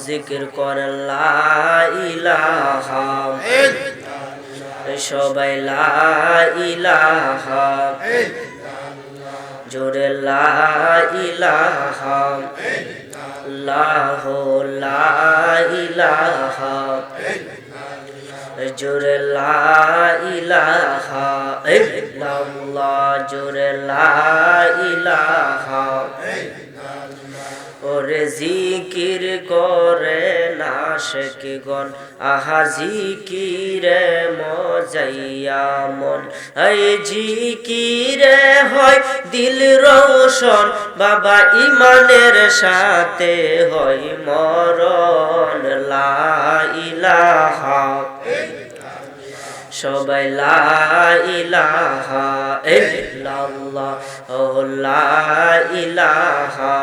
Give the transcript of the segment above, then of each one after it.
জিকির করেন লা ইলাহা, সবাই লা ইলাহা, জোরে লা ইলাহা ইল্লাল্লাহু, লা ইলাহা, জোরে লা ইলাহা ইল্লাল্লাহ, জোরে লা ইলাহা। ওরে জিকির করে না আশিকগণ, আহা জিকিরে মজাইয়া মন, এই জিকিরে হয় দিল রোশন, বাবা ইমানের সাথে হয় মরণ। লা ইলাহা, সবাই লা ইলাহা ইল্লাল্লাহ, ও লা ইলাহা,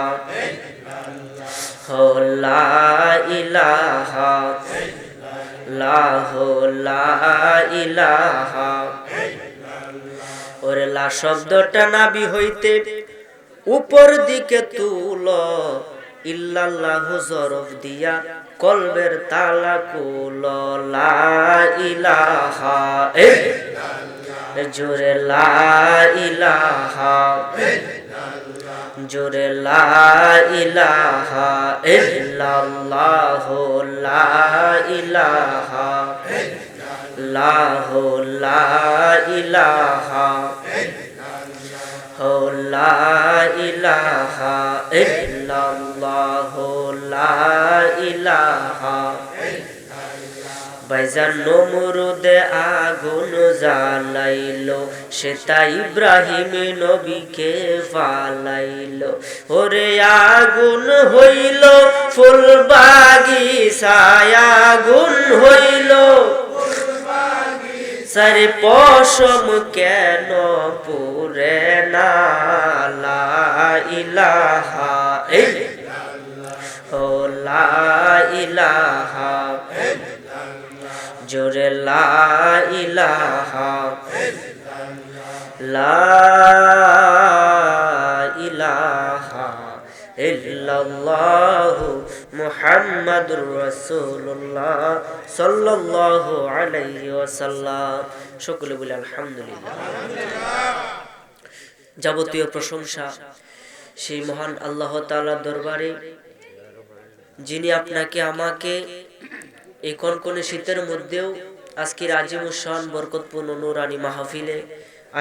ও লা ইলাহা ইল্লাল্লাহু, লা ইলাহা। ওরে লা শব্দটা নাভি হইতে উপর দিকে তুল, ইল্লাল্লাহু জরফ দিয়া কলবের তালা কুল। লা ইলাহা ইল্লাল্লাহ, জোরে লা ইলাহা, জোরে লা ইলাহা ইল্লাল্লাহু, লা ইলাহা ইল্লাল্লাহু, লা ইলাহা, ও লা ইলাহা ইল্লাল্লাহু, লা ইলাহা। ভাইজান নমরুদে আগুন জ্বালাইলো, সেটা ইব্রাহিম নবীকে ফালাইলো। ওরে আগুন হইল ফুল বাগিচায়, আগুন হইল সারে পশম কেন পুরে না। লা ইলাহা ইল্লাল্লাহ, ও লা ইলাহা, জোরে লা ইলাহা, লা ইলাহা ইল্লাল্লাহু মুহাম্মাদুর রাসূলুল্লাহ সাল্লাল্লাহু আলাইহি ওয়াসাল্লাম। সকলে বলে আলহামদুলিল্লাহ। যাবতীয় প্রশংসা সেই মহান আল্লাহ তাআলার দরবারে, যিনি আপনাকে আমাকে এই কনকনে শীতের মধ্যেও আজকের আজিমুশান বরকতপূর্ণ নূরানি মাহফিলে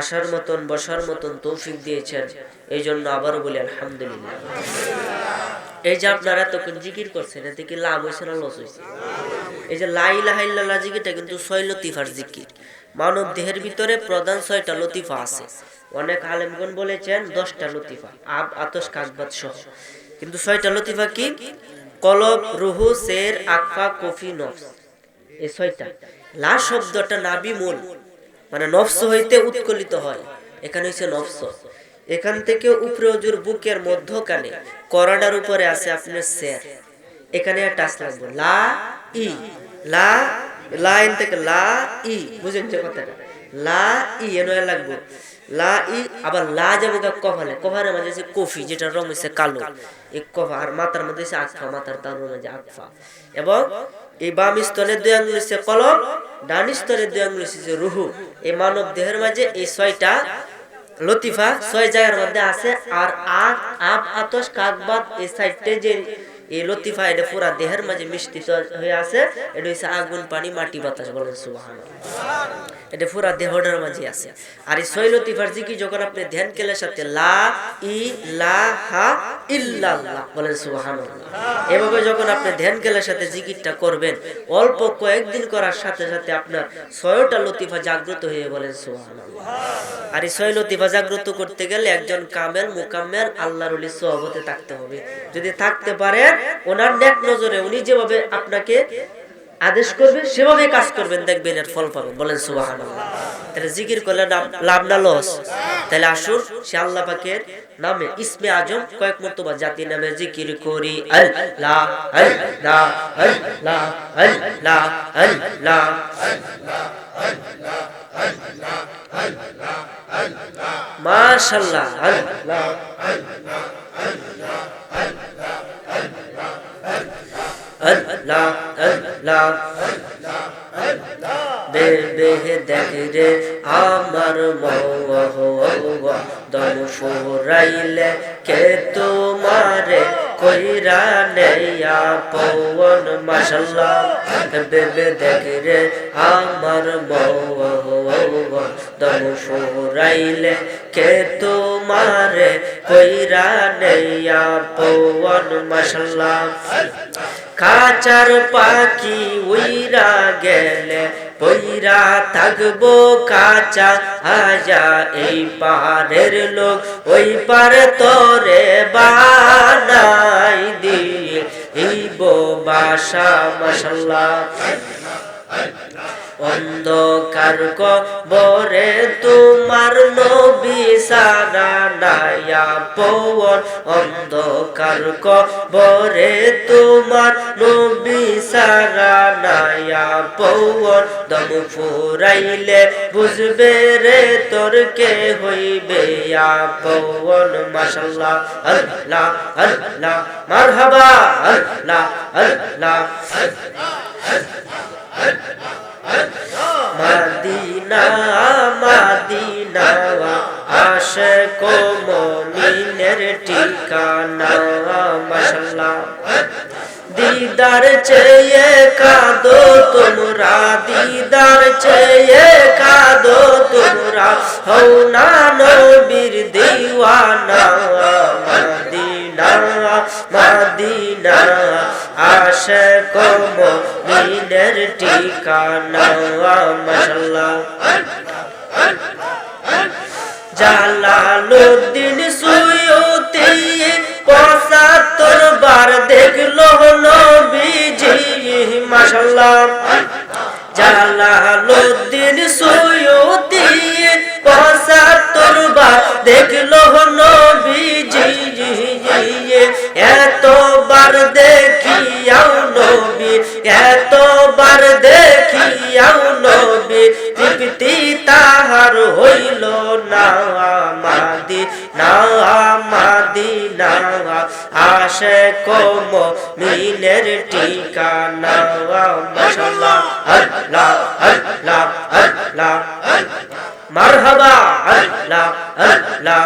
আসার মতন বসার মতন তৌফিক দিয়েছেন। এই জন্য আবারও বলি আলহামদুলিল্লাহ। এই যে আপনারা এতক্ষণ জিকির করছেন, এতে কি লাভ হয়েছে না লস হয়েছে? এই যে লা ইলাহা ইল্লাল্লাহ জিকিরটা কিন্তু 6 লতিফার জিকির। মানব দেহের ভিতরে প্রধান 6টা লতিফা আছে। অনেক আলেমগণ বলেছেন 10টা লতিফা, আব আতশ কাকবাত সহ, কিন্তু 6টা লতিফা কি? কলব, রুহু, সের, আকফা, কফি, নফস, এই 6টা। লা শব্দটা নাবি মূল, মানে নফস হইতে উৎকলিত হয়। এখানে হচ্ছে নফস। এখান থেকে উপরে ওজুর বুকের মধ্যখানে করোনার উপরে আছে আপনার সের, এখানে টাচ লাগবে। লা ই, লা লাইন থেকে লা ই, বুঝেন যে কথাটা? লা ই এনে লাগবে, লা ই। আবার লা যাবে কফালে, কফারের মাঝে আছে কফি, যেটা রং হচ্ছে কালো, এই কফা। আর মাথার মধ্যে আছে আকফা, মাথার তার মাঝে আকফা। এবং এই বাম স্তনের 2 আঙ্গুল হচ্ছে কলব, ডান স্তনের 2 আঙ্গুল হচ্ছে রুহু। এই মানব দেহের মাঝে এই 6টা লতিফা 6 জায়গার মধ্যে আছে। আর আব আতশ কাকবাত এই সাইডে যে এই লতিফা, এটা পুরা দেহের মাঝে মিশ্রিত হয়ে আছে। এটা হচ্ছে আগুন, পানি, মাটি, বাতাস। বলেন সুবহানাল্লাহ। এটা পুরা দেহটার মাঝে আছে। আর এই 6 লতিফার জিকির যখন আপনি ধ্যান কেলের সাথে লা ইলাহা ইল্লাল্লাহ, বলেন সুবহানাল্লাহ, এভাবে যখন আপনি ধ্যান কেলের সাথে জিকিরটা করবেন, অল্প কয়েকদিন করার সাথে সাথে আপনার 6টা লতিফা জাগ্রত হয়ে, বলেন সুবহানাল্লাহ। আর এই 6 লতিফা জাগ্রত করতে গেলে একজন কামেল মুকাম্মেল আল্লাহর ওলি সোহবতে থাকতে হবে। যদি থাকতে পারেন, ওনার নেক নজরে উনি যেভাবে আপনাকে আদেশ করবে সেভাবে কাজ করবেন, দেখবেন এর ফল পাবেন। বলেন সুবহানাল্লাহ। তাহলে জিকির করলে লাভ না লস? তাহলে আসুন সে আল্লাহ পাকের নামে ইসমে আজম কয়েক মর্তবা জাতি নামে জিকির করি। আল্লাহ আল্লাহ আল্লাহ আল্লাহ আল্লাহ মাশাআল্লাহ। আল্লাহ আল্লাহ আল্লাহ বেবে দেখ রে আমার দম ফুরাইলে কে তোমারে কইরা নেয়া পবন মাশাল্লাহ বেবে দেখ রে আমার দম ফুরাইলে কে তোমারে কইরা নেয়া পবন মাশাল্লাহ কাচার পাখি উইরা গেলে পইরা থাকবো কাঁচা হাজা এই পাহাড়ের লোক ওই পারে তোরে বানাই দিয়ে এই বাসা মাশাল্লাহ অন্ধকার কবরে তোমার নবী সারা নায়া পবন অন্ধকার কবরে তোমার নবী সারা নায়া পবন দম ফুরাইলে বুঝবে রে তোর কে হইবে পবন মাশাল্লাহ আল্লাহ আল্লাহ মারহাবা আল্লাহ আল্লাহ মদিনা মদিনা আশিক মুমিনের ঠিকানা মাশাল্লাহ दीदार चाहिए कादो तुमरा दीदार चाहिए कादो तुमरा हो ना नबीर दीवाना मदीना मदीना आशिक मुमिনের ঠিকানা মাশাআল্লাহ জালালউদ্দিন সুয়ুতি 75 বার দেখলো নবীজি মাশাআল্লাহ জালালউদ্দিন সুয়ুতি 75 বার দেখলো নবীজি এতবার দেখিয়াও নবী এতবার দেখিয়াও নবী তৃপ্তি তাহার হইল না মদিনা মদিনা আশিক মুমিনের ঠিকানা মাশাআল্লাহ আল্লাহ আল্লাহ আল্লাহ মারহাবা আল্লাহ আল্লাহ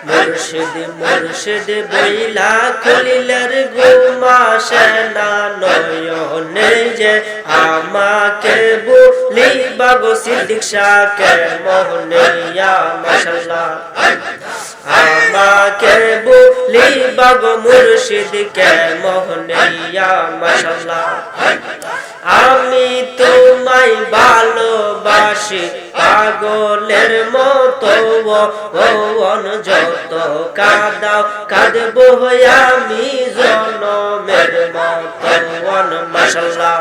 মুর্শিদ মুর্শিদ বইলা খুলিলের ঘুমাসে না নয়নে যে আমাকে বলিবা গো সিদ্দিক শাহকে মোহনে ইয়া মাশাআল্লাহ আমাকে বলিবা গো মুর্শিদকে মোহনে ইয়া মাশাআল্লাহ আমি তোমায় ভালোবাসি পাগলের মতো যত কাঁদাও কাঁদবো আমি জনমের মতো মাশাআল্লাহ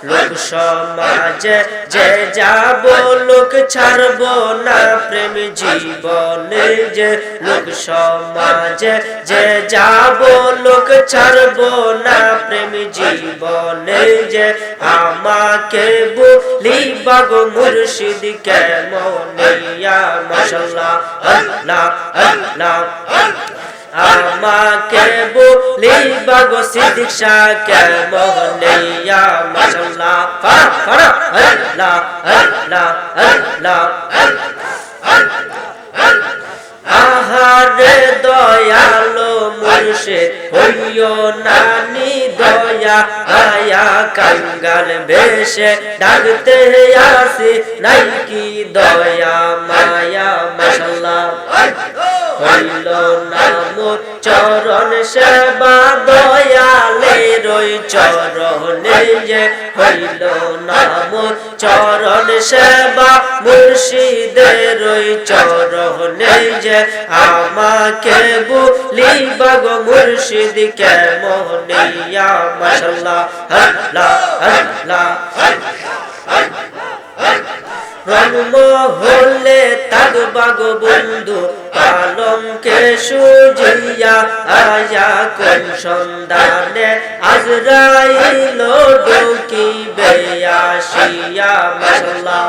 লোক সমাজে যে যাব লোক ছাড়বো না প্রেম জীবনে যে লোক সমাজে যে যাব লোক ছাড়বো না প্রেম জীবনে যে আমাকে বলিবা গো মুর্শিদ কে মনে ইয়া মাশাআল্লাহ আল্লাহ আল্লাহ আমাকে বলিবা গো সিদ্দিক শাহকে মোহনে ইয়া মাশাআল্লাহ ফারা আল্লাহ আল্লাহ আল্লাহ আহারে দয়ালো মুর্শিদ হইও নানি দয়া আয়া কাঙ্গাল বেশে ডাকতে আসি নাই কি দয়া মায়া মাশাআল্লাহ হইল নাম চরণ সেবা দয়ালে রই চরণে যে হইল নাম চরণ সেবা মুর্শিদের রই চরণে যে আমাকে বলিবা গো মুর্শিদ কে মোহনে ইয়া মাশাআল্লাহ আল্লাহ আল্লাহ জন্ম হলে থাকবা গো বন্ধু পালঙ্কে সুজিয়া আয়া কোন সন্ধানে আজরাইল ঢুকিবে আসিয়া মাশাআল্লাহ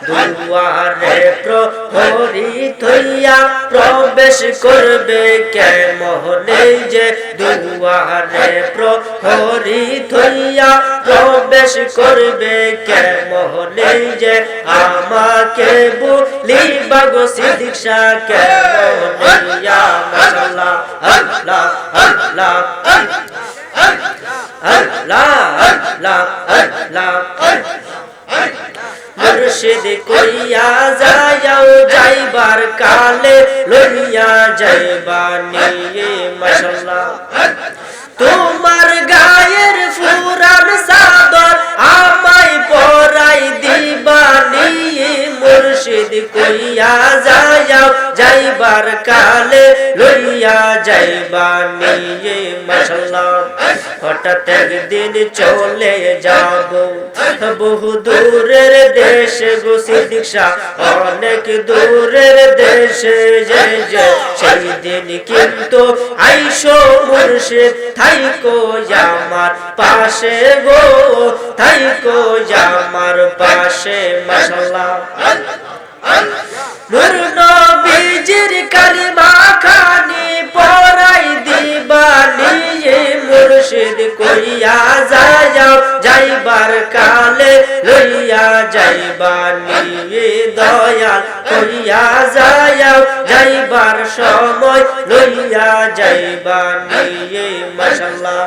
দুয়ারে প্রহরী থইয়া প্রবেশ করবে কে মোহনে যে দুয়ারে প্রহরী থইয়া প্রবেশ করবে কে মোহনে যে আমাকে বলিবা গো সিদ্দিক শাহ কে মোহনিয়া মাশাআল্লাহ আল্লাহ আল্লাহ আল্লাহ আল্লাহ আল্লাহ মুর্শিদ কইয়া যাও যাইবার কালে লইয়া যাইবা নিয়ে মাশাআল্লাহ তোমার গায়ের ফুরান চাদর আমায় পরাই দিবা নিয়ে মুর্শিদ কইয়া যাও যাইবার কালে লইয়া যাইবা নিয়ে মাশাআল্লাহ হঠাৎ একদিন চলে যাব বহু দূরের দেশে গো সিদ্দিক শাহ অনেক দূরের দেশে যে সেই দিন কিন্তু আইসো মুর্শিদ থাইকো আমার পাশে গো থাইকো আমার পাশে মাশাআল্লাহ নূর নবীজির কালিমা খানি পরাই দিবা নিয়ে মুর্শিদ কইয়া যাও যাইবার কালে লইয়া যাইবা নিয়ে দয়াল কইয়া যাও যাইবার সময় লইয়া যাইবা নিয়ে মাশাআল্লাহ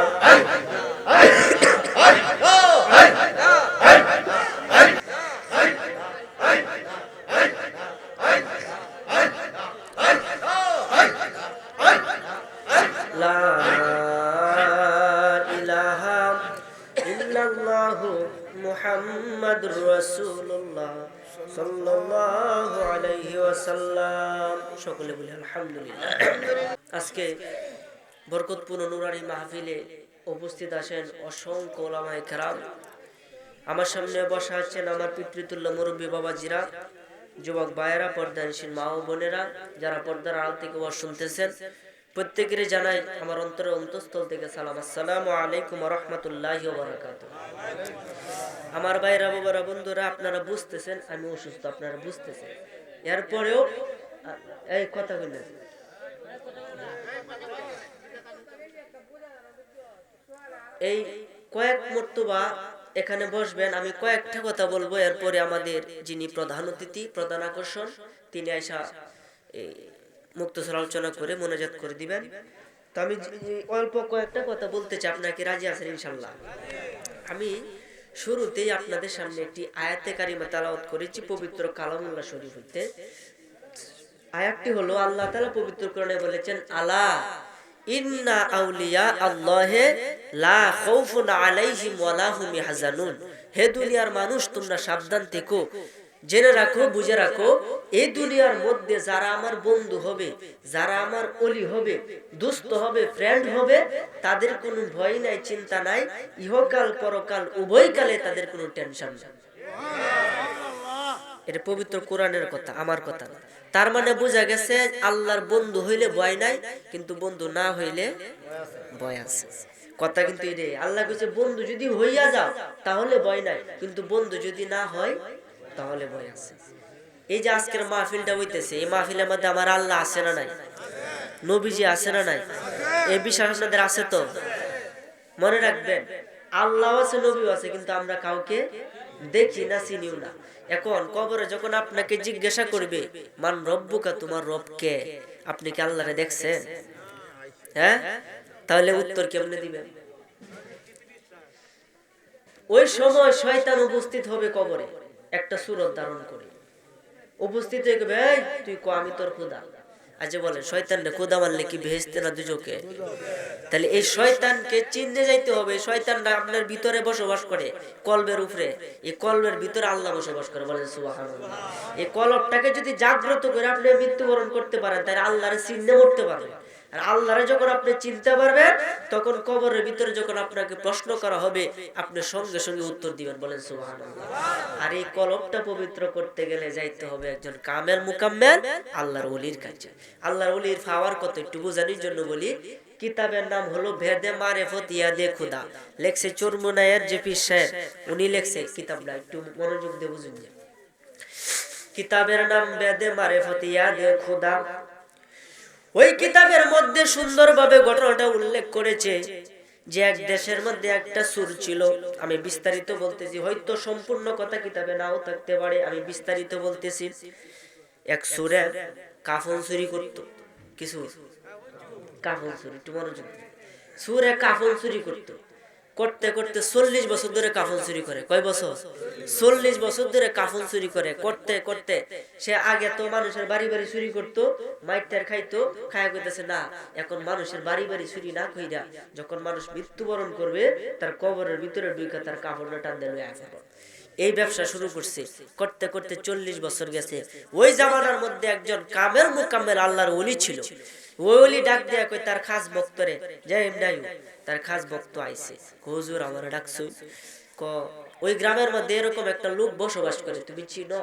মুহাম্মাদুর রাসূলুল্লাহ সাল্লাল্লাহু আলাইহি ওয়াসাল্লাম সকলে বলি আলহামদুলিল্লাহ। আজকে বরকতপূর্ণ নুরানি মাহফিলে উপস্থিত আছেন অসংখ্য উলামায়ে কেরাম। আমার সামনে বসা আছেন আমার পিতৃতুল্য মুরব্বী বাবাজিরা, যুবক ভাইয়েরা, পর্দানশীল মা ও বোনেরা, যারা পর্দার আড়াল থেকে ওয়াজ শুনতেছেন, প্রত্যেকের জানাই আমার অন্তরের অন্তঃস্থল থেকে সালাম। আসসালামু আলাইকুম ওয়া রাহমাতুল্লাহি ওয়া বারাকাতুহু। আমার ভাইরা বাবারা বন্ধুরা, আপনারা বুঝতেছেন আমি অসুস্থ, আপনারা বুঝতেছেন, এরপরেও এই কথা বললেন এই কয়েক মর্তবা এখানে বসবেন, আমি কয়েকটা কথা বলবো, এরপরে আমাদের যিনি প্রধান অতিথি, প্রধান আকর্ষণ, তিনি আয়সা মুক্তসর আলোচনা করে মোনাজাত করে দিবেন। তো আমি অল্প কয়েকটা কথা বলতে চাই, আপনাকে রাজি আছেন ইনশাআল্লাহ? আমি শুরুতেই আপনাদের সামনে একটি আয়াতে কারিমা তেলাওয়াত করেছি পবিত্র কালামুল্লাহ শরীফ হইতে। আয়াতটি হলো, আল্লাহ তাআলা পবিত্র কোরআনে বলেছেন, আলা ইন্না আউলিয়া আল্লাহে লা খাউফুন আলাইহিম ওয়া লা হুম ইয়াহজানুন। হে দুনিয়ার মানুষ, তোমরা সাবধান থেকো, জেনে রাখো, বুঝে রাখো, এই দুনিয়ার মধ্যে যারা আমার বন্ধু হবে, যারা আমার ওলি হবে, দোস্ত হবে, ফ্রেন্ড হবে, তাদের কোনো ভয় নাই, চিন্তা নাই, ইহকাল পরকাল উভয় কালে তাদের কোনো টেনশন নেই। এটা পবিত্র কোরআনের কথা, আমার কথা না। তার মানে বোঝা গেছে আল্লাহর বন্ধু হইলে ভয় নাই, কিন্তু বন্ধু না হইলে ভয় আছে। কথা কিন্তু এটাই, আল্লাহ কইছে বন্ধু যদি হইয়া যাও তাহলে ভয় নাই, কিন্তু বন্ধু যদি না হয় তাহলে ভয় আছে। এই যে আজকের মাহফিলটা হইতেছে, এই মাহফিলের মধ্যে আমার আল্লাহ আছে না নাই? নবীজি আছে না নাই? এই বিশ্বাস আপনাদের আছে তো? মনে রাখবেন, আল্লাহ আছে, নবী আছে, কিন্তু আমরা কাউকে দেখি না, চিনিও না। এখন কবরে যখন আপনাকে জিজ্ঞাসা করবে মান রব্বুকা, তোমার রব কে, আপনি কি আল্লাহরে দেখছেন? হ্যাঁ, তাহলে উত্তর কেমনে দিবেন? ওই সময় শয়তান উপস্থিত হবে কবরে, একটা সূরত ধারণ করে উপস্থিত হয়ে গেবে, এই তুই কো আমি তোর খোদা। আজ বলে শয়তানরে খোদা মানলে কি বেহেশতে না দুজকে? তাহলে এই শয়তানকে চিনতে যাইতে হবে। শয়তানরা আপনার ভিতরে বসবাস করে, কলবের উপরে, এই কলবের ভিতরে আল্লাহ বসবাস করে, বলেন সুবহানাল্লাহ। এই কলবটাকে যদি জাগ্রত করে আপনি মৃত্যুবরণ করতে পারেন, তাহলে আল্লাহরে চিনতে উঠতে পারবেন। আর আল্লাহরে যখন আপনি চিনতে পারবেন, তখন কবরের ভিতরে যখন আপনাকে প্রশ্ন করা হবে, আপনি সঙ্গে সঙ্গে উত্তর দিবেন। বলেন সুবহানাল্লাহ। আর এই কলবটা পবিত্র করতে গেলে যাইতে হবে একজন কামেল মুকাম্মেল আল্লাহর ওলির কাছে। আল্লাহর ওলির পাওয়ার কত একটু বোঝানোর জন্য বলি, কিতাবের নাম হলো ভেদে মারেফত ইয়াদে খুদা, লেখছে চরমুনায়ের যে পীর সাহেব, উনি লেখছে কিতাবটা, একটু মনোযোগ দিয়ে বুঝুন। কিতাবের নাম ভেদে মারেফত ইয়াদে খুদা। ওই কিতাবের মধ্যে সুন্দরভাবে ঘটনাটা উল্লেখ করেছে যে এক দেশের মধ্যে একটা সুর ছিল। আমি বিস্তারিত বলতেছি, হয়তো সম্পূর্ণ কথা কিতাবে নাও থাকতে পারে, আমি বিস্তারিত বলতেছি। এক সুরে কাফন চুরি করত, কিছু কাফন চুরি, একটু মনোযোগ। সুরে কাফন চুরি করতে করতে 40 বছর ধরে কাফন চুরি করে। কয় বছর? 40 বছর ধরে কাফন চুরি করে। করতে করতে সে আগে তো মানুষের বাড়ি বাড়ি চুরি করতো, মাইটার খাইতো, খায়া কইতেছে না, এখন মানুষের বাড়ি বাড়ি চুরি না কইরা যখন মানুষ মৃত্যুবরণ করবে, তার কবরের ভিতরে ঢুকে তার কাফনটা টান দিয়ে লয়ে আসবে। এই ব্যবসা শুরু করছে। করতে করতে 40 বছর গেছে। ওই জামানার মধ্যে একজন কামেল মুকাম্মেল আল্লাহর ওলি ছিল। ওই ওলি ডাক দিয়া কই তার খাস ভক্তরে, জয় ইমদায়ু, তার খাস ভক্ত আইছে, হুজুর আমার ডাকছুই। ক ওই গ্রামের মধ্যে এরকম একটা লোক বসবাস করে, তুমি চিনো?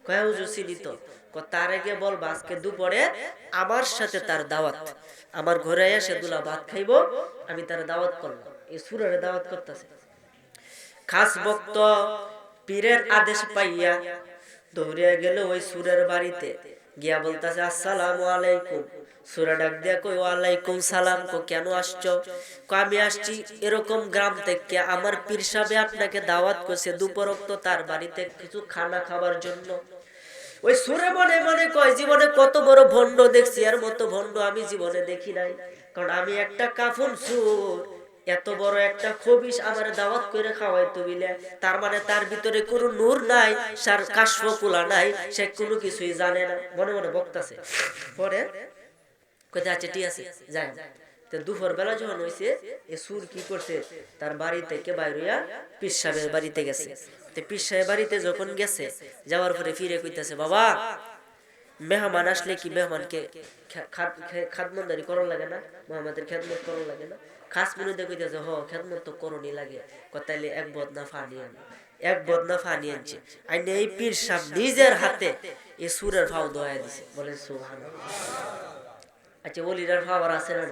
কয় হুজুর চিনি তো। ক তার আগে বলবা আজকে দুপুরে আমার সাথে তার দাওয়াত, আমার ঘরে এসে দুলা ভাত খাইবো, আমি তার দাওয়াত করলাম। এই সুরের দাওয়াত করতেছে। খাস ভক্ত পীরের আদেশ পাইয়া দৌড়ে গেল ওই সুরের বাড়িতে, গিয়া বলতেছে আসসালামু আলাইকুম। সুরা ডাক দিয়া কই ওয়ালাইকুম সালাম। কো কেন আসছো? কো আমি আসছি এরকম গ্রাম থেকে, আমার পীর সাহেব আপনাকে দাওয়াত করছে দুপুরক্ত তার বাড়িতে কিছু খানা খাবার জন্য। ওই সুরে মনে মনে কয় জীবনে কত বড় ভণ্ড দেখছি, এর মতো ভণ্ড আমি জীবনে দেখি নাই। কারণ আমি একটা কাফন সুর, এত বড় একটা খবিস আমার দাওয়াত করে খাওয়াইতো বিলে, তার মানে তার ভিতরে কোনো নূর নাই, সার কাশফকুলা নাই, সে কোনো কিছুই জানে না। মনে মনে বক্তাছে। পরে কইতে আচ্ছা ঠিক আছে যাই। তো দুপুর বেলা যখন হইছে, এই সুর কি করছে, তার বাড়ি থেকে বাইরে হইয়া পীর সাহেবের বাড়িতে গেছে। তো পীর সাহেব বাড়িতে যখন গেছে, যাওয়ার পরে ফিরে কইতাছে, বাবা মেহমান আসলে কি মেহমানকে খাদমতদারি করার লাগে না? মোহাম্মদের খেদমত করার লাগে না? খাস মিনুতে কইতাছে, হ খেদমত তো করণই লাগে। কথাইলে এক বদনা ফানি আন, এক বদনা ফানি আনছে আইনে এই পীর সাহেব নিজের হাতে এই সুরের ফাও দোয়া দিছে। বলেন সুবহানাল্লাহ। আচ্ছা ওলিরার পাওয়ার আছে না?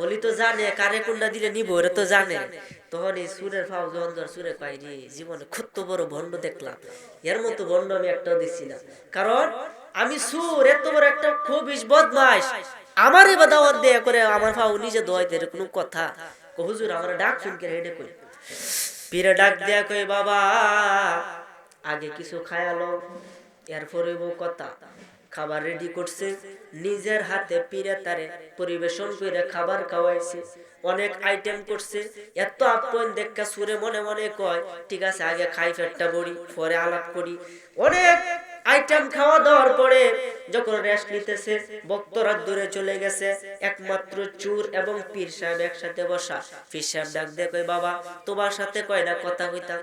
ওলি তো জানে কারে কোনটা দিলে নিব, ওরা তো জানে। তখন এই সুরের ফাও যখন সুরে পাই রে, জীবনে কত বড় ভণ্ড দেখলাম, এর মতো ভণ্ড আমি একটাও দেখছি না। কারণ আমি সুর এত বড় একটা খবিশ বদমাইশ, আমারই বা দাওয়াত দেয়া করে আমার ফাও নিজে দোয়াইতে, এর কোনো কথা? হুজুর আমার ডাক শুনকে হেডে কই। পীরে ডাক দেয়া কই, বাবা আগে কিছু খায়ালো, এরপরে কথা। খাবার রেডি করছে, নিজের হাতে পীরে তারে পরিবেশন করে খাবার খাওয়াইছে, অনেক আইটেম করছে। এত আপন দেখা সুরে মনে মনে কয় ঠিক আছে আগে খাই ফেটটা বড়ি, পরে আলাপ করি। অনেক আইটেম খাওয়া দাওয়ার পরে যখন রেস্ট নিতেছে, ভক্তরা দূরে চলে গেছে, একমাত্র চুর এবং পীর সাহেব একসাথে বসা। পীর সাহেব ডাক দিয়ে কয়, বাবা তোমার সাথে কয়টা কথা কইতাম।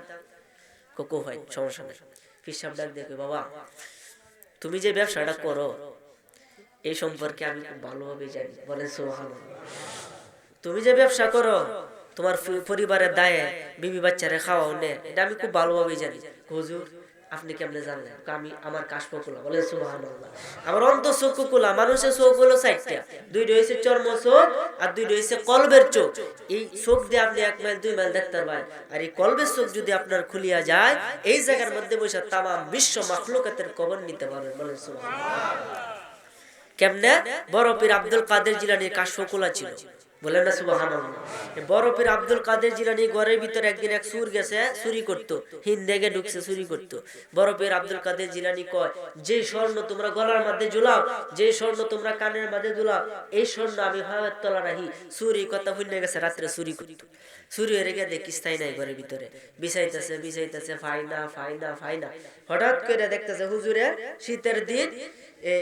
কোকো ভাই সমস্যা নেই। পীর সাহেব ডাক দিয়ে কয়, বাবা তুমি যে ব্যবসাটা করো এই সম্পর্কে আমি খুব ভালোভাবে জানি। বলেন সুবহানাল্লাহ। তুমি যে ব্যবসা করো, তোমার পরিবারের দায়ে বিবি বাচ্চারে খাওয়াও নে, এটা আমি খুব ভালোভাবে জানি। হুজুর আপনি কেমনে জানলেন? আমি আমার কাশপকুলা। বলেন সুবহানাল্লাহ। আমার অন্তঃচক্ষুকুলা, মানুষের চোখ হলো 4টা, দুইটা হইছে চর্ম চোখ আর দুইটা হইছে কলবের চোখ। এই চোখ দিয়ে আপনি 1 মাইল 2 মাইল দেখতে পারবেন। আর এই কলবের চোখ যদি আপনার খুলিয়া যায়, এই জায়গার মধ্যে বসে তাম বিশ্ব মাখলুকাতের খবর নিতে পারবেন। বলেন সুবহানাল্লাহ। কেমনে? বড় পীর আব্দুল কাদের জিলানীর কাশফকুলা ছিল। বলেন না সুবহানাল্লাহ। বড় পীর আব্দুল কাদের জিলানী ঘরের ভিতরে একদিন এক সুর গেছে চুরি করতো, হিন্দেগে ঢুকছে চুরি করতো। বড় পীর আব্দুল কাদের জিলানী কয়, যে স্বর্ণ তোমরা গলার মধ্যে ঝুলাও, যে স্বর্ণ তোমরা কানের মধ্যে ঝুলাও, এই স্বর্ণ আমি হাওয়ার তলা রাখি। চুরি কথা ভুলে গেছে, রাত্রে চুরি করতো। চুরি হয়ে গিয়ে দেখি স্থায়ী নাই ঘরের ভিতরে, বিছাইতেছে বিছাইতেছে, ফাইনা ফাইনা ফাইনা। হঠাৎ করে দেখতেছে হুজুরে শীতের দিন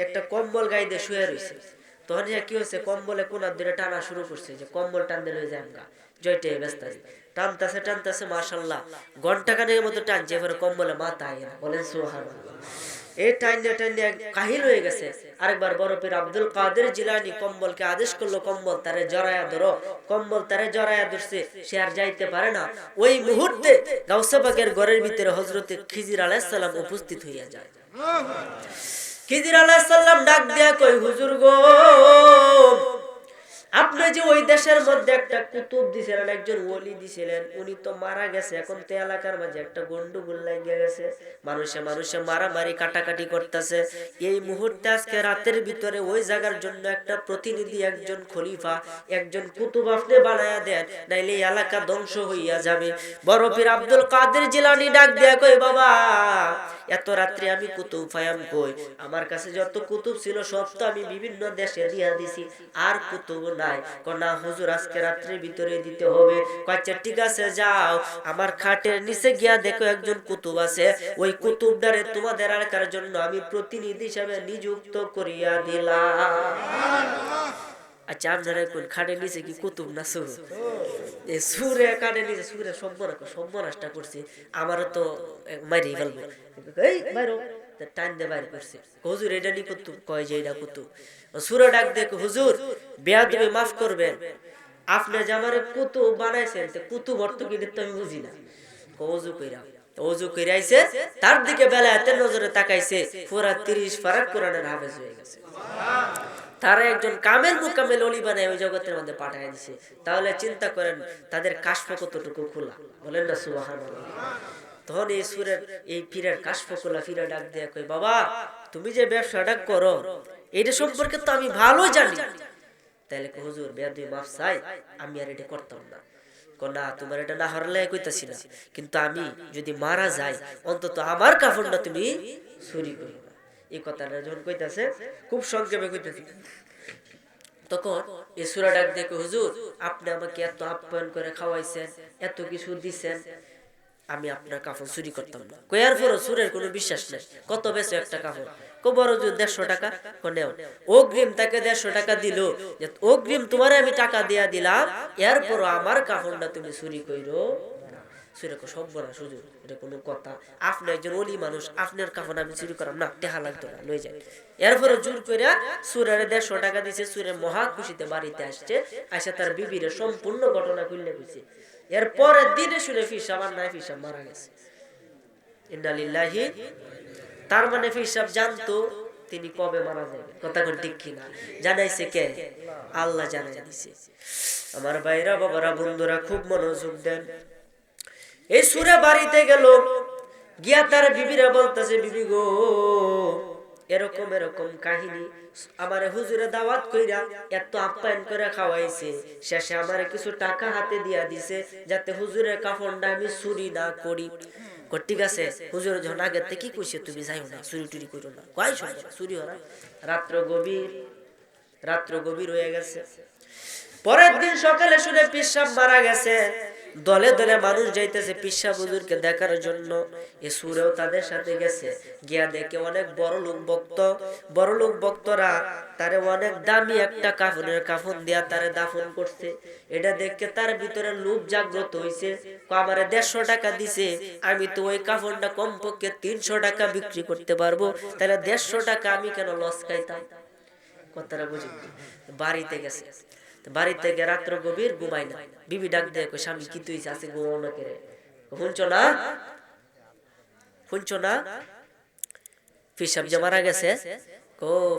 একটা কম্বল গায়ে দিয়ে শুয়ে রয়েছে। তখন কি হচ্ছে, কম্বলে কোনার ধরে টানা শুরু করছে, যে কম্বল টানতে লয়ে যায় আমগা জয়টে ব্যস্ত টানতেছে টানতেছে, মাশাআল্লাহ ঘন্টা খানেকের মতো টানছে, এবার কম্বলে মাথা আয় না। বলেন সুবহানাল্লাহ। এই টাইনে টাইনে কাহিল হয়ে গেছে। আরেকবার বড় পীর আব্দুল কাদের জিলানী কম্বলকে আদেশ করলো, কম্বল তারে জড়ায়া ধরো। কম্বল তারে জড়ায়া ধরছে, সে আর যাইতে পারে না। ওই মুহূর্তে গাউসে পাকের ঘরের ভিতরে হযরতে খিজির আলাইহিস সালাম উপস্থিত হইয়া যায়। খিজির আলাইহিস সালাম ডাক দিয়া কই, হুজুর গো, আপনি যে ওই দেশের মধ্যে একটা কুতুব দিছিলেন, একজন ওলি দিছিলেন, উনি তো মারা গেছে। এখন তো এলাকার মাঝে একটা গন্ডগোল লাগিয়ে গেছে, মানুষে মানুষে মারামারি কাটাকাটি করতেছে। এই মুহূর্তে আজকে রাতের ভিতরে ওই জায়গার জন্য একটা প্রতিনিধি, একজন খলিফা, একজন কুতুব আপনি বানায়া দেন, নাইলে এই এলাকা ধ্বংস হইয়া যাবে। বড় পীর আব্দুল কাদের জিলানী ডাক দিয়া কই, বাবা এত রাত্রে আমি কুতুব ফায়াম কই? আমার কাছে যত কুতুব ছিল সব তো আমি বিভিন্ন দেশে দিয়া দিছি, আর কুতুব নাই। না হুজুর, আজকে রাত্রের ভিতরে দিতে হবে। কয়েকটা ঠিক আছে, যাও আমার খাটের নিচে গিয়া দেখো একজন কুতুব আছে, ওই কুতুবদারে তোমাদের এলাকার জন্য আমি প্রতিনিধি হিসাবে নিযুক্ত করিয়া দিলাম। আচ্ছা, আপনারা কোন খাটের নিচে কি কুতুব না সুর? এই সুরে খাটের নিচে সুরে সর্বনাশটা করছি, আমারও তো মাইরেই ফেলবো। এই বাইরো টাইম দিয়ে বাইরে করছে, হুজুর এটা নি কুতুব, কয় যে এটা কুতুব। সুরে ডাক দেখো, হুজুর বেয়াদবি মাফ করবেন, আপনি যে আমারে কুতুব বানাইছেন, কুতুব অর্থ কি তো আমি বুঝি না। ওযু কইরা ওযু কইরা আইছে, তার দিকে বেলায়েতের নজরে তাকাইছে, পুরা 30 পারা কোরআনের হাফেজ হয়ে গেছে। তারা একজন কামেল মুকামেল ওলি বানায় ওই জগতের মধ্যে পাঠায় দিছে। তাহলে চিন্তা করেন তাদের কাশফ কতটুকু খোলা, বলেন না সুবহানাল্লাহ। তখন এই সুরের এই পীরের কাশফ খোলা, পীরে ডাক দিয়ে কই, বাবা তুমি যে ব্যবসাটা করো এটা সম্পর্কে তো আমি ভালো জানি। তাহলে হুজুর বেয়াদবি মাফ চাই, আমি আর এটা করতাম না। না, তোমার এটা না হারলে কইতাছি না, কিন্তু আমি যদি মারা যাই অন্তত আমার কাফনটা তুমি চুরি করো না। এই কথাটা যখন কইতাছে খুব সংক্ষেপে কইতাছি, তখন এই সূরা ডাক দেখে, হুজুর আপনি আমাকে এত আপ্যায়ন করে খাওয়াইছেন, এত কিছু দিছেন, আমি আপনার কাফন চুরি করতাম না। কয়ার পরও সুরের কোনো বিশ্বাস নেই। কত বেশি একটা কাফন? বড় 150 টাকা নেও। অগ্রিম তাকে 150 টাকা দিল, যে অগ্রিম তোমারে আমি টাকা দিয়া দিলাম, এরপরও আমার কাফনটা তুমি চুরি কইরো। সুরের সব্বনা সুযোগ, এটা কোনো কথা? আপনি একজন ওলি মানুষ, আপনার কাফন আমি চুরি করাম না, টেহা লাগতো না, লই যায়। এরপরে জোর কইরা সুরের 150 টাকা দিছে। সুরে মহা খুশিতে বাড়িতে আসছে, আসে তার বিবির সম্পূর্ণ ঘটনা খুললে কইছে। এরপরে দিনে শুনে ফিসাব আর নাই, ফিসাব মারা গেছে। ইন্না লিল্লাহি। তার মানে ফিসাব জানতো তিনি কবে মারা যাবে, কথা কোন ঠিক কিনা? জানাইছে কে? আল্লাহ জানাই দিছে। আমার ভাইরা, বাবারা, বন্ধুরা খুব মনোযোগ দেন। এই সুরে বাড়িতে গেল, গিয়া তার বিবিরা বলতেছে, বিবি গো এরকম এরকম কাহিনী, আমার হুজুরে দাওয়াত কইরা এত আপ্যায়ন করে খাওয়াইছে, শেষে আমারে কিছু টাকা হাতে দিয়া দিছে যাতে হুজুরের কাফনটা আমি চুরি না করি। ঠিক আছে, হুজুর যখন আগের থেকে কি কইছে তুমি যাইও না, চুরি টুরি করো না, কয় সময় চুরি হরা। রাত্র গভীর হয়ে গেছে। পরের দিন সকালে শুনে পিসাব মারা গেছে। দলে দলে মানুষ যাইতেছে পিসা হুজুরকে দেখার জন্য। এ সুরেও তাদের সাথে গেছে, গিয়া দেখে অনেক বড় লোক ভক্তরা তারে অনেক দামি একটা কাফন দিয়া তারে দাফন করছে। এটা দেখে তার ভিতরে লোভ জাগ্রত হইছে, আমারে 150 টাকা দিছে, আমি তো ওই কাফনটা কমপক্ষে 300 টাকা বিক্রি করতে পারবো, তাহলে 150 টাকা আমি কেন লস খাইতাম? কথাটা বুঝি। বাড়িতে গেছে, বাড়িতে গিয়ে রাত্র গভীর, ঘুমাই না। বিবি ডাক দেয়, স্বামী কি তুই আছে ঘুমাও না কেরে? শুনছো না ফিসাব যে মারা গেছে,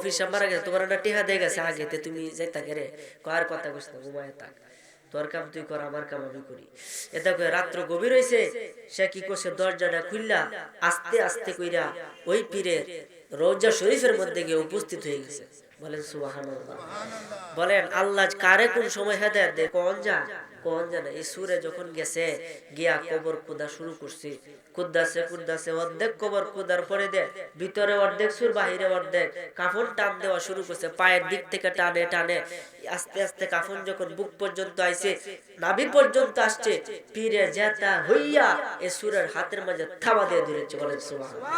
ফিসাব মারা গেছে, তোমার না টিহা দিয়ে গেছে আগে, তুমি যাইতা কেরে? আর কথা বুঝতে, ঘুমায় থাক, তোর কাম তুই কর, আমার কাম আমি করি। এটা রাত্র গভীর হয়েছে, সে কি করছে, দরজাটা খুললা আস্তে আস্তে কইরা ওই পীরের রওজা শরীফের মধ্যে গিয়ে উপস্থিত হয়ে গেছে। বলেন সুবহানাল্লাহ। বলেন আল্লাহ কারে কোন সময় হেদায়েত দেয় কোন জানে। এই সূরা যখন গেছে, গিয়া কবর খোদা শুরু করছে, কুদ্দাসে অর্ধেক কবর খোদার পরে দে, ভিতরে অর্ধেক সুর, বাহিরে অর্ধেক, কাফন টান দেওয়া শুরু করছে, পায়ের দিক থেকে টানে টানে আস্তে আস্তে কাফন যখন বুক পর্যন্ত আইছে, নাভি পর্যন্ত আসছে, পীরে জেতা হইয়া এই সূরার হাতের মাঝে থাবা দিয়ে ধরেছে। বলেন সুবহানাল্লাহ।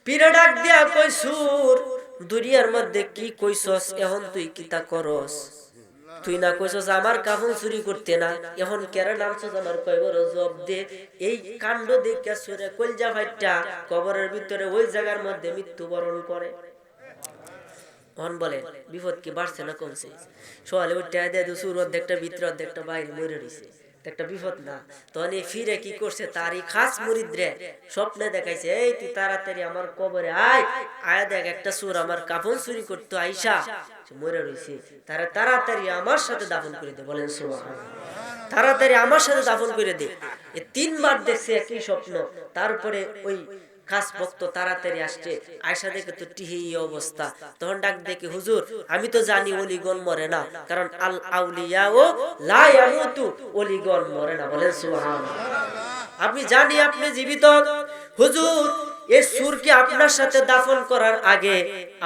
পীরে ডাক দিয়া কই, সুর দুনিয়ার মধ্যে কি কইছস, এখন তুই কিতা করস? তুই না কইছস আমার কাফন চুরি করতে না, এখন কেরা নামছস আমার কয়বার জবাব দে। এই কাণ্ড দেখে সুরে কলজা ফাইটটা কবরের ভিতরে ওই জায়গার মধ্যে মৃত্যুবরণ করে। অন বলে বিপদ কি বাড়ছে না কমছে? সোয়ালে উঠে দেয় সুর অর্ধেকটা ভিতরে অর্ধেকটা বাইরে মরে রয়েছে, একটা বিপদ না? তখন এই ফিরে কি করছে, তারই খাস মুরিদরে স্বপ্নে দেখাইছে, এই তুই তাড়াতাড়ি আমার কবরে আয়, আয়া দেখ একটা সুর আমার কাফন চুরি করতো আইসা মরে রয়েছে, তারা তাড়াতাড়ি আমার সাথে দাফন করে দে। বলেন সুবহানাল্লাহ। তাড়াতাড়ি আমার সাথে দাফন করে দে। এ তিনবার দেখছে একই স্বপ্ন। তারপরে ওই খাস ভক্ত তাড়াতাড়ি আসছে, আয়সা দেখে তো টিহি অবস্থা। তখন ডাক দেখে, হুজুর আমি তো জানি ওলিগণ মরে না, কারণ আল আউলিয়া ও লা ইয়ামুতু, ওলিগণ মরে না। বলেন সুবহানাল্লাহ। আপনি জানি আপনি জীবিত। হুজুর এই সুরকে আপনার সাথে দাফন করার আগে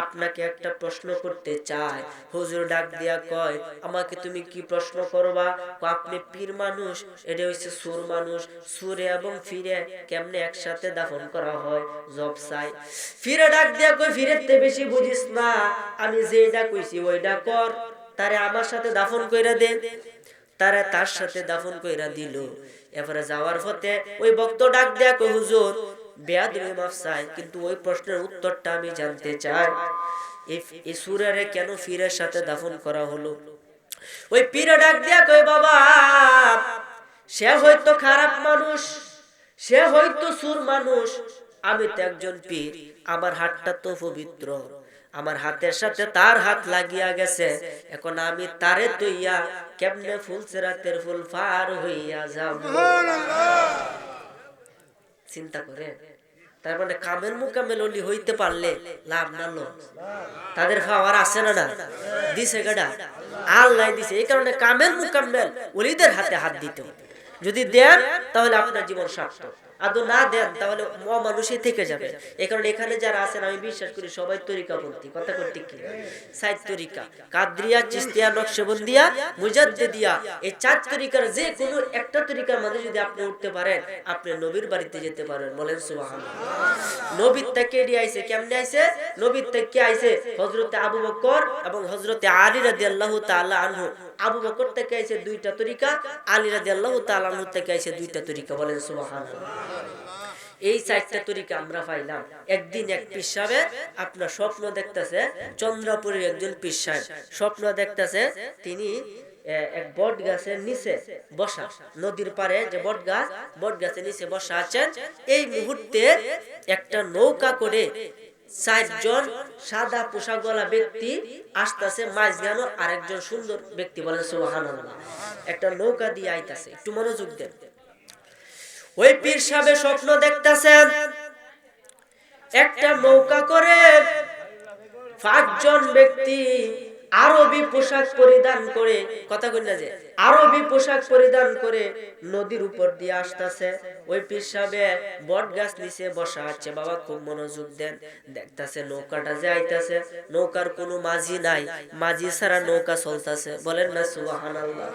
আপনাকে একটা প্রশ্ন করতে চাই। হুজুর ডাক দিয়া কয়, আমাকে তুমি কি প্রশ্ন করবা? আপনি পীর মানুষ, এটা হচ্ছে সুর মানুষ, সুরে এবং ফিরে কেমনে একসাথে দাফন করা হয় জব চাই। ফিরে ডাক দিয়া কয়, ফিরেতে বেশি বুঝিস না, আমি যেটা কইছি ওইটা কর, তারে আমার সাথে দাফন কইরা দে। তারা তার সাথে দাফন কইরা দিল। এবারে যাওয়ার পথে ওই ভক্ত ডাক দেয়া কই, হুজুর বেয়াদবি মাফ চাই, কিন্তু ওই প্রশ্নের উত্তরটা আমি জানতে চাই, এই সুরেরে কেন ফিরের সাথে দাফন করা হলো? ওই পীরে ডাক দেয়া কই, বাবা সে হয়তো খারাপ মানুষ, সে হয়তো সুর মানুষ, আমি তো একজন পীর, আমার হাতটা তো পবিত্র, আমার হাতের সাথে তার হাত লাগিয়া গেছে, এখন আমি তারে তৈয়া কেমনে ফুল সেরাতের ফুল ফার হইয়া যাব। চিন্তা করে, তার মানে কামেল মুকামেল ওলি হইতে পারলে লাভ না লস? তাদের পাওয়ার আছে না? না দিছে গাডা আল্লাহ দিছে। এই কারণে কামেল মুকামেল ওলিদের হাতে হাত দিতে হবে। যদি দেন তাহলে আপনার জীবন সার্থক, আর না দেন তাহলে মানুষই থেকে যাবে। এই কারণে এখানে যারা আছেন আমি বিশ্বাস করি সবাই তরিকাপন্থী। কথা করতে কি সাইদ তরিকা, কাদরিয়া, চিশতিয়া, নকশবন্দিয়া, মুজাদ্দিদিয়া, এই চার তরিকার যে কোনো একটা তরিকার মধ্যে যদি আপনি উঠতে পারেন, আপনি নবীর বাড়িতে যেতে পারেন। বলেন সুবহানাল্লাহ। নবীর থেকে আইছে কেমনে আইছে? নবীর থেকে আইছে হযরতে আবু বকর এবং হযরতে আলী রাদিয়াল্লাহু তাআলা আনহু। আবু বকর থেকে আইছে দুইটা তরিকা, আলী রাদিয়াল্লাহু তাআলা আনহু থেকে আইছে দুইটা তরিকা। বলেন সুবহানাল্লাহ। এই চারটা তরিকা আমরা পাইলাম। একদিন এক পীর সাহেব আপনার স্বপ্ন দেখতেছে, চন্দ্রপুরের একজন পীর সাহেব স্বপ্ন দেখতেছে তিনি এক বট গাছের নিচে বসা, নদীর পারে যে বট গাছ, বট গাছের নিচে বসা আছেন। এই মুহূর্তে একটা নৌকা করে চারজন সাদা পোশাকওয়ালা ব্যক্তি আসতেছে, মাঝখানে আরেকজন সুন্দর ব্যক্তি। বলেন সুবহানাল্লাহ। একটা নৌকা দিয়ে আইতাছে। একটু মনোযোগ দেন। ওই পীর সাহেব স্বপ্ন দেখতেছেন একটা নৌকা করে পাঁচজন ব্যক্তি আরবি পোশাক পরিধান করে, কথা কই না যে আরবি পোশাক পরিধান করে নদীর উপর দিয়ে আসতেছে। ওই পীর সাহেব বট গাছ নিচে বসা আছে। বাবা খুব মনোযোগ দেন, দেখতেছে নৌকাটা যে আইতাছে, নৌকার কোনো মাঝি নাই, মাঝি ছাড়া নৌকা চলতেছে। বলেন না সুবহানাল্লাহ।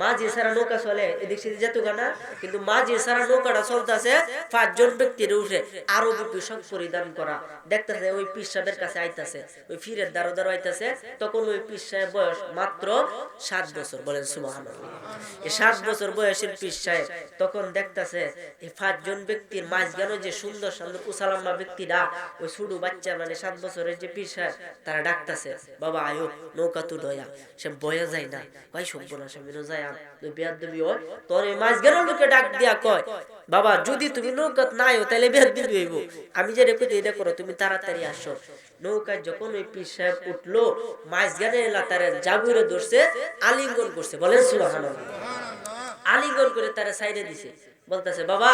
মাঝি ছাড়া নৌকা চলে এদিক সেদিক যেত না, কিন্তু মাঝি ছাড়া নৌকাটা চলতেছে। পাঁচজন ব্যক্তির উঠে আরবি পোশাক পরিধান করা দেখতেছে। ওই পীর সাহেবের কাছে আইতাছে, ওই ফিরের দ্বারো দ্বারো আইতাছে। তখন ওই পীর সাহেব বয়স মাত্র 7 বছর। বলেন সুবহানাল্লাহ। এই 7 বছর বয়সের পীর সাহেব তখন দেখতেছে এই পাঁচজন ব্যক্তির মাঝখানে যে সুন্দর সুন্দর উসালাম্মা ব্যক্তিরা, ওই ছোট বাচ্চা মানে 7 বছরের যে পীর সাহেব, তারা ডাকতেছে, বাবা আয়ো নৌকা তো ডয়া। সে বয়া যায় না, ভাই সভ্য না সে যায় বেয়াদবি হয়। তোর এই মাঝখানে লোকে ডাক দিয়া কয়, বাবা যদি তুমি নৌকাত নাই তাহলে বেয়াদবি হইব, আমি যে রেখে এটা করো, তুমি তাড়াতাড়ি আসো। নৌকায় যখন ওই পীর সাহেব উঠলো, মাঝখানে এলা তারা জাগুরে ধরছে, আলিঙ্গন করছে। বলেন সুবহানাল্লাহ। আলিঙ্গন করে তারা সাইডে দিছে, বলতেছে, বাবা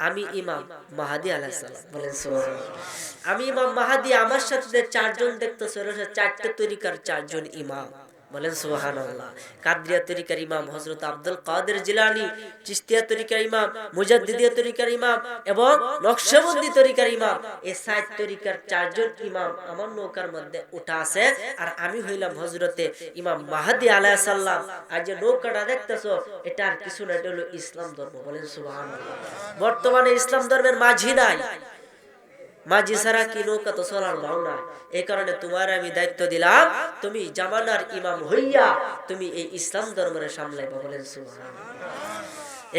আমি ইমাম মাহাদি আলাইহিস সালাম। বলেন সুবহানাল্লাহ। আমি ইমাম মাহাদি, আমার সাথে চারজন দেখতেছে, চারটি তরিকার চারজন ইমাম। বলেন সুবহানাল্লাহ। কাদরিয়া তরিকার ইমাম হযরত আব্দুল কাদের জিলানী, চিশতিয়া তরিকার ইমাম, মুজাদ্দিদিয়া তরিকার ইমাম এবং নকশবন্দি তরিকার ইমাম, এই চার তরিকার চারজন ইমাম আমার নৌকার মধ্যে উঠা আছে। আর আমি হইলাম হযরতে ইমাম মাহদি আলাইহিস সালাম। আর যে নৌকাটা দেখতেছো এটা আর কিছু না, এটা হলো ইসলাম ধর্ম। বলেন সুবহানাল্লাহ। বর্তমানে ইসলাম ধর্মের মাঝি নাই, মাঝি ছাড়া কি নৌকা তো চলার ভাও না। এই কারণে তোমার আমি দায়িত্ব দিলাম, তুমি জামানার ইমাম হইয়া তুমি এই ইসলাম ধর্মের সামলাইবা। বলেন সুবহানাল্লাহ।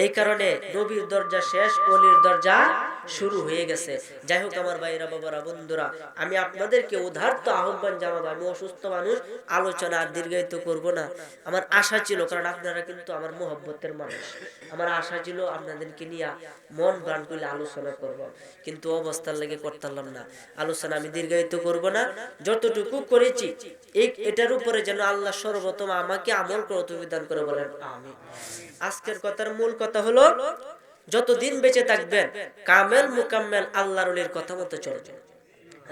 এই কারণে নবীর দরজা শেষ, ওলির দরজা শুরু হয়ে গেছে। যাই হোক আমার ভাইরা, বাবারা, বন্ধুরা, আমি আপনাদেরকে উদারত আহ্বান জানাবো। আমি অসুস্থ মানুষ, আলোচনা আর দীর্ঘায়িত করব না। আমার আশা ছিল, কারণ আপনারা কিন্তু আমার মহব্বতের মানুষ, আমার আশা ছিল আপনাদেরকে নিয়ে মন প্রাণ করে আলোচনা করব, কিন্তু অবস্থার লেগে করতাম না। আলোচনা আমি দীর্ঘায়িত করব না। যতটুকু করেছি এটার উপরে যেন আল্লাহ সর্বপ্রথম আমাকে আমল করে তৌফিক দান করে। বলেন আমিন। আজকের কথার মূল কথা হলো, যতদিন বেঁচে থাকবেন কামেল মুকাম্মেল আল্লাহর ওলির কথা মতো চলবেন।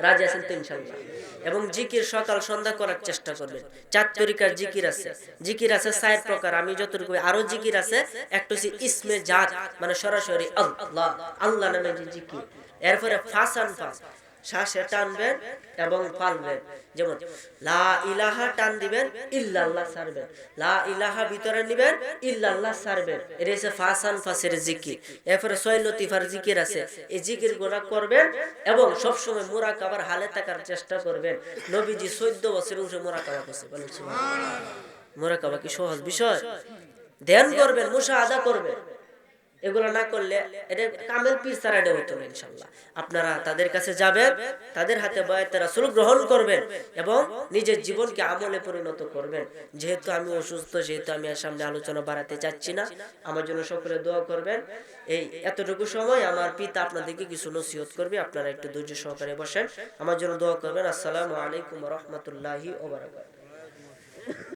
রাজি আছেন তো ইনশাআল্লাহ? এবং জিকির সকাল সন্ধ্যা করার চেষ্টা করবেন। 4 তরিকার জিকির আছে। জিকির আছে 4 প্রকার। আমি যতটুকু, আরো জিকির আছে। একটা হচ্ছে ইসমে জাত, মানে সরাসরি আল্লাহ, আল্লাহ নামে যে জিকির। এরপরে ফাসান ফাস, শ্বাসে টানবেন এবং ফালবেন। যেমন লা ইলাহা টান দিবেন, ইল্লাল্লাহ ছাড়বেন। লা ইলাহা ভিতরে নিবেন, ইল্লাল্লাহ ছাড়বেন। এটা হচ্ছে ফাসান ফাসের জিকির। এরপরে 6 লতিফার জিকির আছে। এই জিকির গুলো করবেন এবং সব সময় মুরাকাবার হালে থাকার চেষ্টা করবেন। নবীজি 14 বছর উপরে মুরাকাবা করছে। বলেন সুবহানাল্লাহ। মুরাকাবা কি সহজ বিষয়? ধ্যান করবেন, মুশাহাদা করবেন। এগুলো না করলে এটা কামেল পীর ছাড়া এটা হতো না ইনশাআল্লাহ। আপনারা তাদের কাছে যাবেন, তাদের হাতে বায়াতে রাসূল গ্রহণ করবেন এবং নিজের জীবনকে আমলে পরিণত করবেন। যেহেতু আমি অসুস্থ, যেহেতু আমি এর সামনে আলোচনা বাড়াতে চাচ্ছি না, আমার জন্য সকলে দোয়া করবেন। এই এতটুকু সময় আমার পিতা আপনাদেরকে কিছু নসিহত করবে, আপনারা একটু ধৈর্য সহকারে বসেন, আমার জন্য দোয়া করবেন। আসসালামু আলাইকুম ওয়া রাহমাতুল্লাহি ওয়া বারাকাতুহু।